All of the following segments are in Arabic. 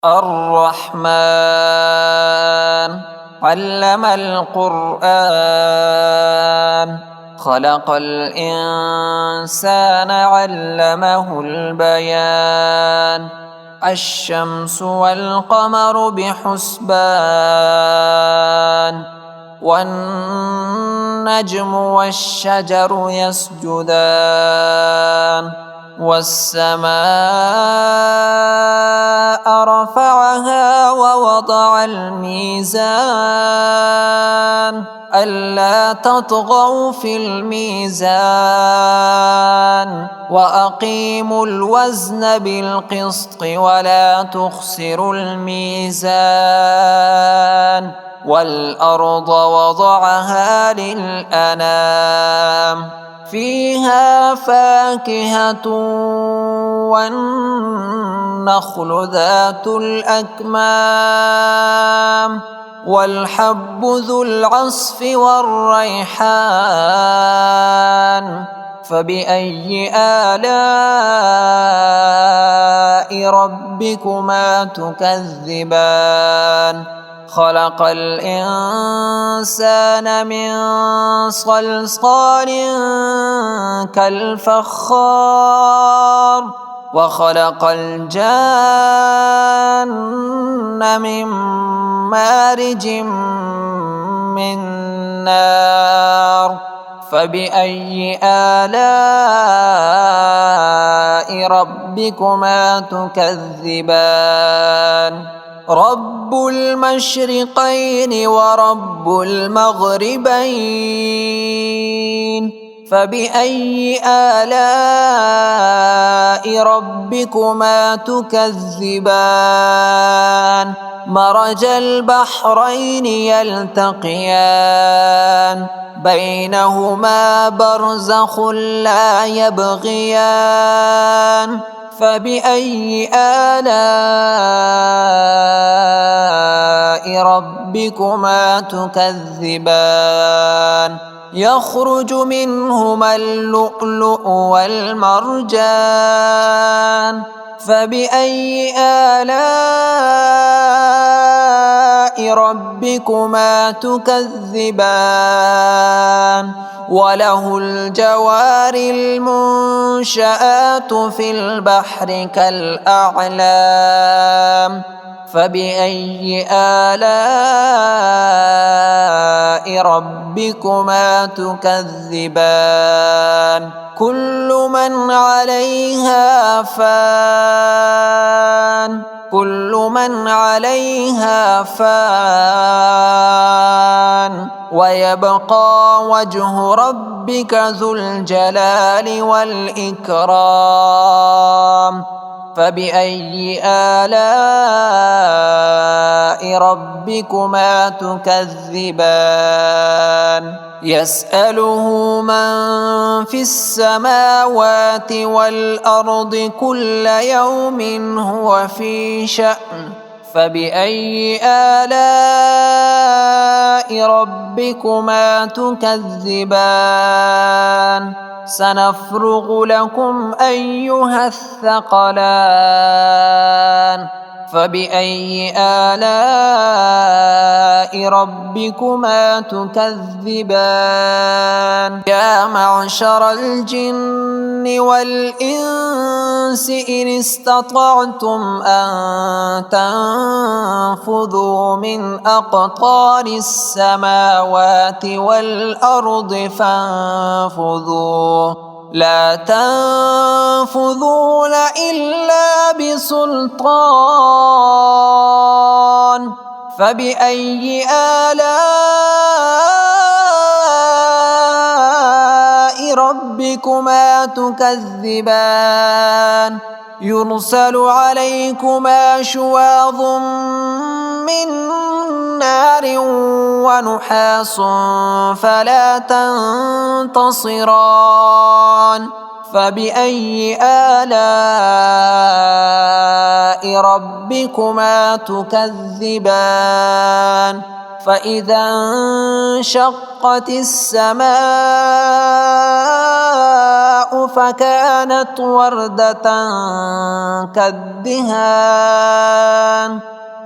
الرحمن علم القرآن خلق الإنسان علمه البيان الشمس والقمر بحسبان والنجم والشجر يسجدان والسماء رفعها ووضع الميزان ألا تطغوا في الميزان وأقيموا الوزن بالقسط ولا تخسروا الميزان والأرض وضعها للأنام فيها فاكهة والنخل ذات الأكمام والحب ذو العصف والريحان فبأي آلاء ربكما تكذبان خلق الإنسان من صلصال كالفخار وخلق الجان من مارج من نار فبأي آلاء ربكما تكذبان رب المشرقين ورب المغربين فبأي آلاء ربكما تكذبان مرج البحرين يلتقيان بينهما برزخ لا يبغيان فبأي آلاء ربكما تكذبان يخرج منهما اللؤلؤ والمرجان فبأي آلاء ربكما تكذبان وله الجوار المنشآت في البحر كالأعلام فبأي آلاء ربكما تكذبان كل من عليها فان ويبقى وجه ربك ذو الجلال والإكرام فبأي آلاء ربكما تكذبان يسأله من في السماوات والأرض كل يوم هو في شأن فبأي آلاء ربكما تكذبان سنفرغ لكم أيها الثقلان فبأي آلاء ربكما تكذبان يا معشر الجن والإنس إن استطعتم أن تنفذوا من أقطار السماوات والأرض فانفذوا لا تنفذون إلا بسلطان فبأي آلاء ربكما تكذبان يرسل عليكما شواظ من نار ونحاس فلا تنتصران فبأي آلاء ربكما تكذبان فإذا انشقت السماء فكانت وردة كالدهان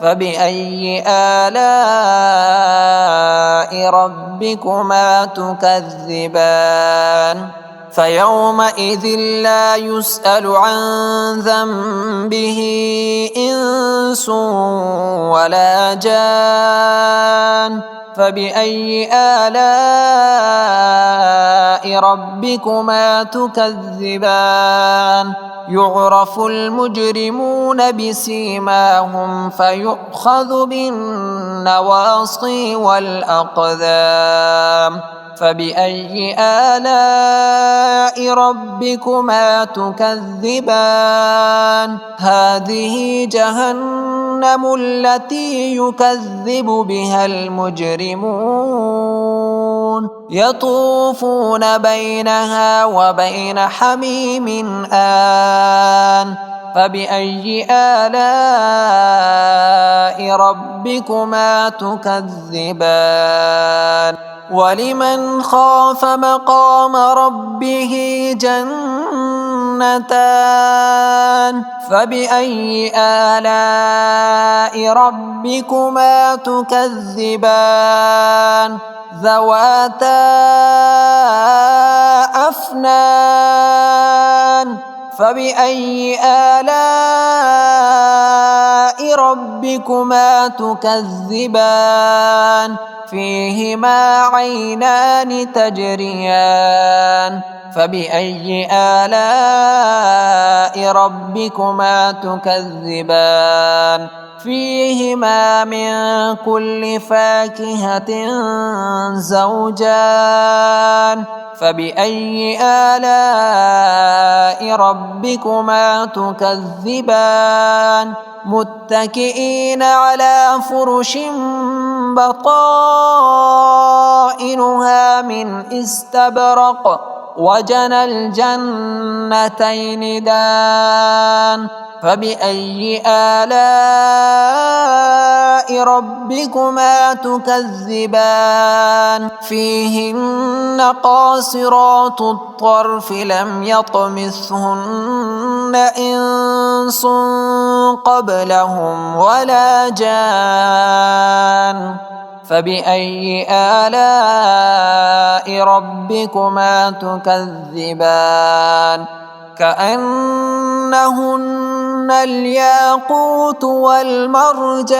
فبأي آلاء ربكما تكذبان فيومئذ لا يسأل عن ذنبه إنس ولا جان فبأي آلاء ربكما تكذبان يعرف المجرمون بسيماهم فيؤخذ بالنواصي والأقدام فبأي آلاء ربكما تكذبان هذه جهنم التي يكذب بها المجرمون يطوفون بينها وبين حميم آن فبأي آلاء ربكما تكذبان ولمن خاف مقام ربه جنتان فبأي آلاء ربكما تكذبان ذواتا أفنان فبأي آلاء ربكما تكذبان فيهما عينان تجريان فبأي آلاء ربكما تكذبان فيهما من كل فاكهة زوجان فبأي آلاء ربكما تكذبان متكئين على فرش بطائنها من استبرق وجنى الجنتين دان فبأي آلاء ربكما تكذبان فيهن قاصرات الطرف لم يطمثهن إنس قبلهم ولا جان فبأي آلاء ربكما تكذبان كأنهن الياقوت والمرجان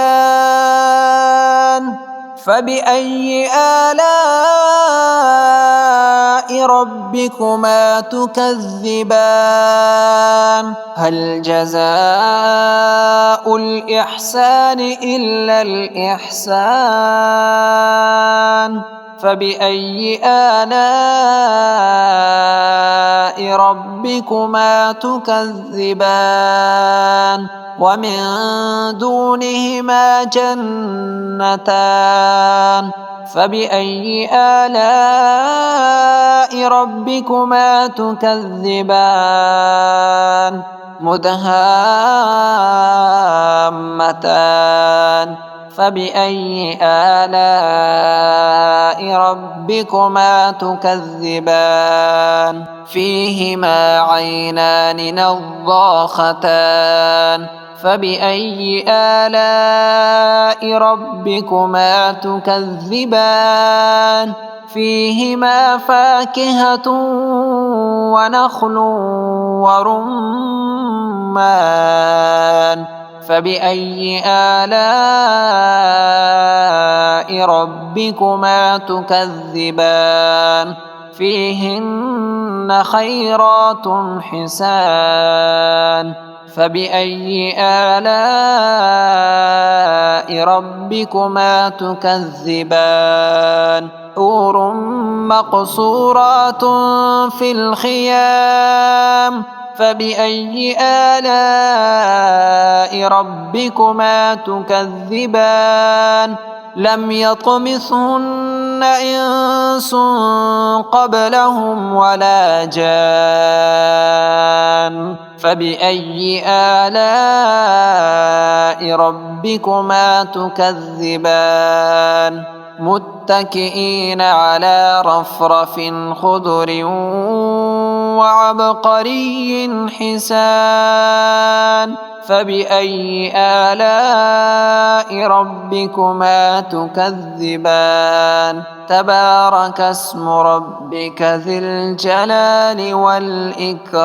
فبأي آلاء ربكما تكذبان هل جزاء الإحسان إلا الإحسان فبأي آلاء ربكما تكذبان ومن دونهما جنتان فبأي آلاء ربكما تكذبان مدهامتان فبأي آلاء ربكما تكذبان فيهما عينان نضاختان فبأي آلاء ربكما تكذبان فيهما فاكهة ونخل ورمان فبأي آلاء ربكما تكذبان فيهن خيرات حسان فبأي آلاء ربكما تكذبان حور مقصورات في الخيام فبأي آلاء ربكما تكذبان لم يطمثهن إنس قبلهم ولا جان فبأي آلاء ربكما تكذبان متكئين على رفرف خضر وعبقري حسان فبأي آلاء ربكما تكذبان تبارك اسم ربك ذي الجلال والإكرام.